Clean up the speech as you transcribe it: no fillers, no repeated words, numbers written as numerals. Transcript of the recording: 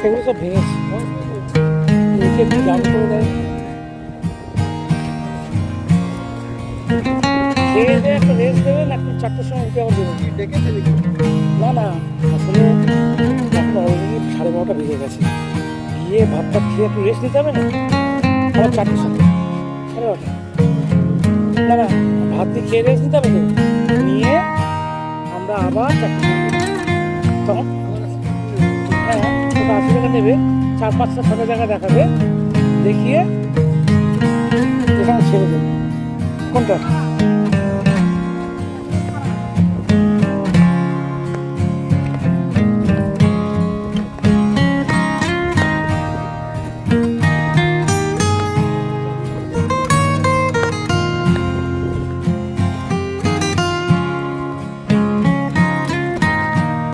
সেগুলো সব ভেঙেছি, একে একটু দাম করে দেয়। খেয়ে দিয়ে একটা রেস্ট দেবেন, একটু 4টের সময় উঠে আবার দেবেন। ডেকেছে নাকি? না না, আসলে এখন অলরেডি 12:30টা বেজে গেছে, গিয়ে ভাত টাত খেয়ে একটু রেস্ট নিতে হবে না, আবার 4টের সময় 12:30। না না, ভাত দিয়ে খেয়ে রেস্ট নিতে হবে তো, নিয়ে আমরা আবার 4টের সময় তখন। হ্যাঁ, ওটা 80 টাকা নেবে, 4-5টা 6টা জায়গা দেখাবে, দেখিয়ে এখানে ছেড়ে দেবে। কোনটা?